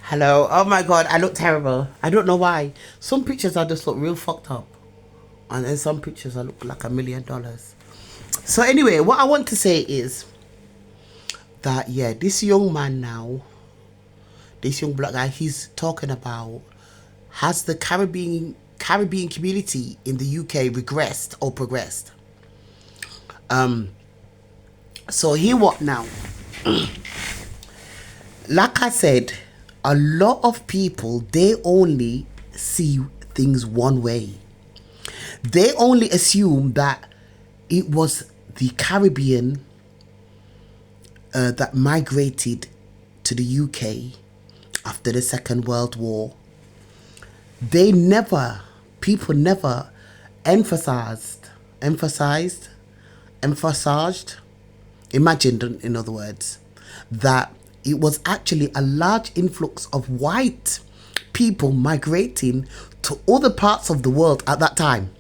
Hello. Oh my god, I look terrible. I don't know why. Some pictures I just look real fucked up. And then some pictures I look like $1,000,000. So anyway, what I want to say is that yeah, this young man now, this young black guy, he's talking about has the Caribbean community in the UK regressed or progressed? So here what now? Like I said, a lot of people, they only see things one way. They only assume that it was the Caribbean that migrated to the UK after the Second World War. People never emphasized, imagined, in other words, that it was actually a large influx of white people migrating to other parts of the world at that time.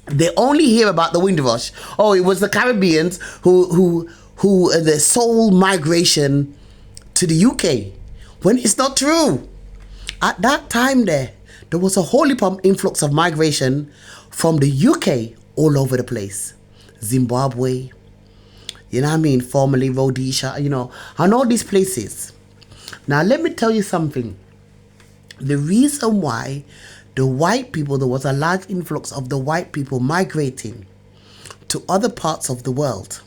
They only hear about the Windrush. Oh, it was the Caribbeans who the sole migration to the UK, when it's not true. At that time there was a whole heap of influx of migration from the UK all over the place. Zimbabwe, you know what I mean, formerly Rhodesia, and all these places. Now let me tell you something. The reason why there was a large influx of the white people migrating to other parts of the world.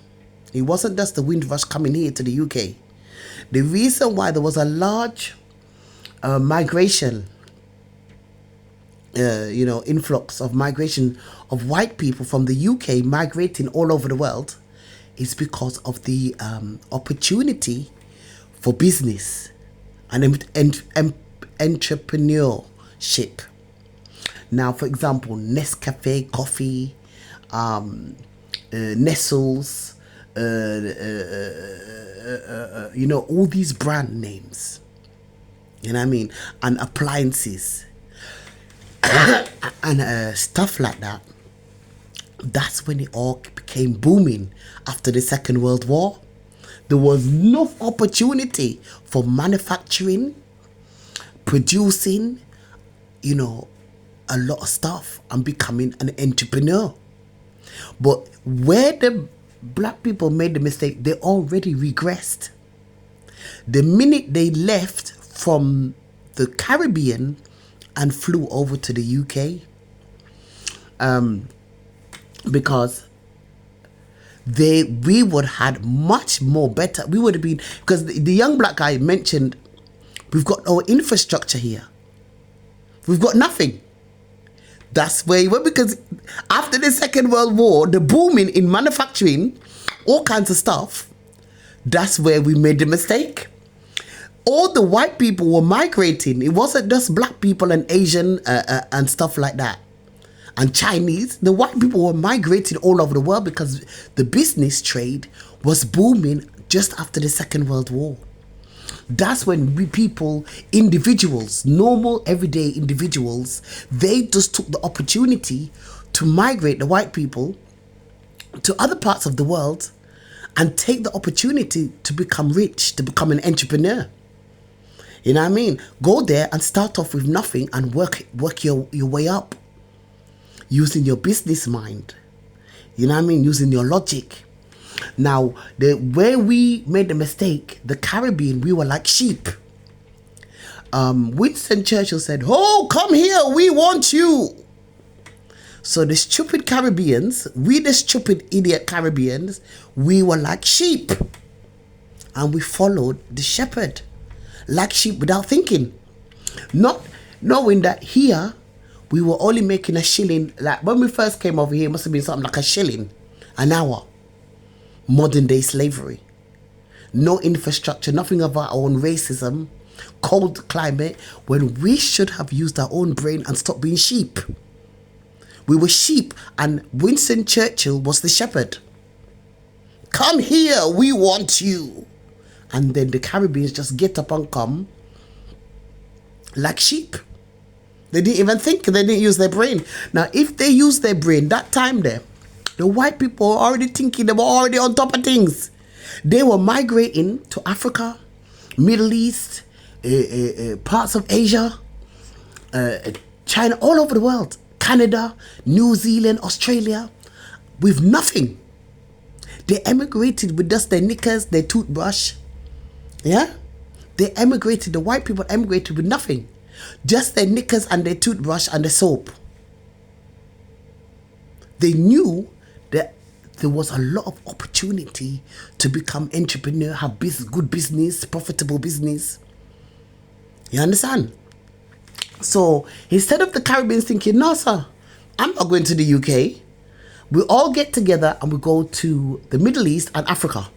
It wasn't just the Windrush coming here to the UK. The reason why there was a large migration, influx of migration of white people from the UK migrating all over the world is because of the opportunity for business and entrepreneurship. Now, for example, Nescafe coffee, Nestles, all these brand names, you know what I mean, and appliances and stuff like that. That's when it all became booming after the Second World War. There was enough opportunity for manufacturing, producing, a lot of stuff and becoming an entrepreneur. But where the black people made the mistake, they already regressed. The minute they left from the Caribbean and flew over to the UK, because we would have had much more better. We would have been, because the young black guy mentioned, we've got our infrastructure here. We've got nothing. That's where he went, because after the Second World War, the booming in manufacturing, all kinds of stuff, that's where we made the mistake. All the white people were migrating. It wasn't just black people and Asian and stuff like that. And Chinese. The white people were migrating all over the world because the business trade was booming just after the Second World War. That's when individuals, normal everyday individuals, they just took the opportunity to migrate the white people to other parts of the world and take the opportunity to become rich, to become an entrepreneur. You know what I mean? Go there and start off with nothing and work your way up using your business mind. You know what I mean? Using your logic. Now, where we made the mistake, the Caribbean, we were like sheep. Winston Churchill said, "Oh, come here, we want you." So the stupid Caribbeans, the stupid idiot Caribbeans, we were like sheep. And we followed the shepherd, like sheep without thinking. Not knowing that here, we were only making a shilling. Like when we first came over here, it must have been something like a shilling an hour. Modern day slavery. No infrastructure, nothing of our own, racism, cold climate, when we should have used our own brain and stopped being sheep. We were sheep and Winston Churchill was the shepherd. Come here, we want you. And then the Caribbeans just get up and come like sheep. They didn't even think, they didn't use their brain. Now, if they used their brain that time there, the white people were already thinking, they were already on top of things. They were migrating to Africa, Middle East, parts of Asia, China, all over the world, Canada, New Zealand, Australia, with nothing. They emigrated with just their knickers, their toothbrush. Yeah? They emigrated, the white people emigrated with nothing. Just their knickers and their toothbrush and the soap. They knew that there was a lot of opportunity to become entrepreneur, have good business, profitable business. You understand? So instead of the Caribbeans thinking, no sir, I'm not going to the UK, we all get together and we go to the Middle East and Africa.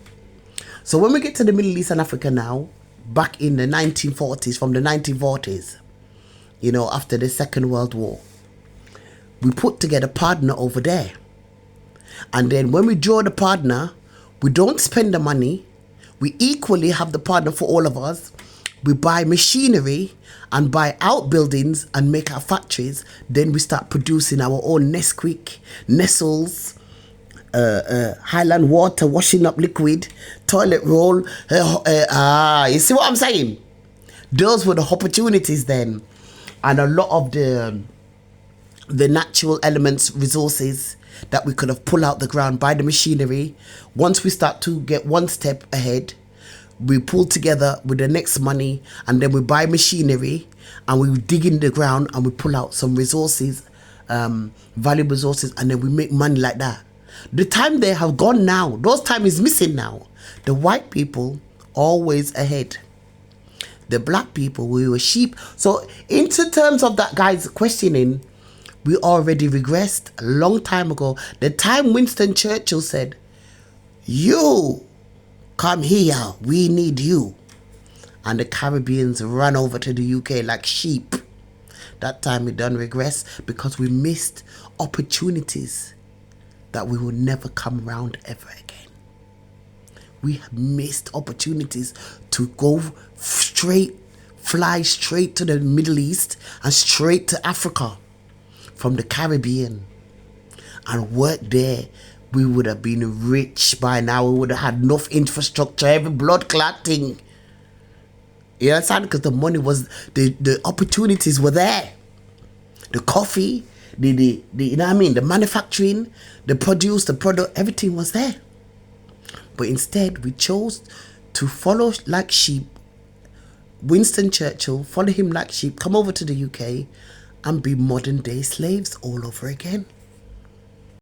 So when we get to the Middle East and Africa now, back in the 1940s, from the 1940s, you know, after the Second World War, we put together a partner over there. And then when we draw the partner, we don't spend the money. We equally have the partner for all of us. We buy machinery and buy outbuildings and make our factories. Then we start producing our own Nesquik, Nestles, Highland water, washing up liquid, toilet roll. You see what I'm saying? Those were the opportunities then. And a lot of the natural elements, resources that we could have pulled out the ground by the machinery. Once we start to get one step ahead, we pull together with the next money, and then we buy machinery and we dig in the ground and we pull out some resources, valuable resources, and then we make money like that. The time they have gone now, those time is missing now. The white people always ahead. The black people, we were sheep. So into terms of that guy's questioning, we already regressed a long time ago. The time Winston Churchill said, you come here, we need you. And the Caribbeans ran over to the UK like sheep. That time we done regress because we missed opportunities that we will never come around ever again. We have missed opportunities to go fly straight to the Middle East and straight to Africa from the Caribbean and work there. We would have been rich by now. We would have had enough infrastructure, every blood clotting. You understand? Because the money was, the opportunities were there. The coffee, the you know what I mean? The manufacturing, the produce, the product, everything was there. But instead, we chose to follow like sheep. Winston Churchill, follow him like sheep, come over to the UK and be modern day slaves all over again.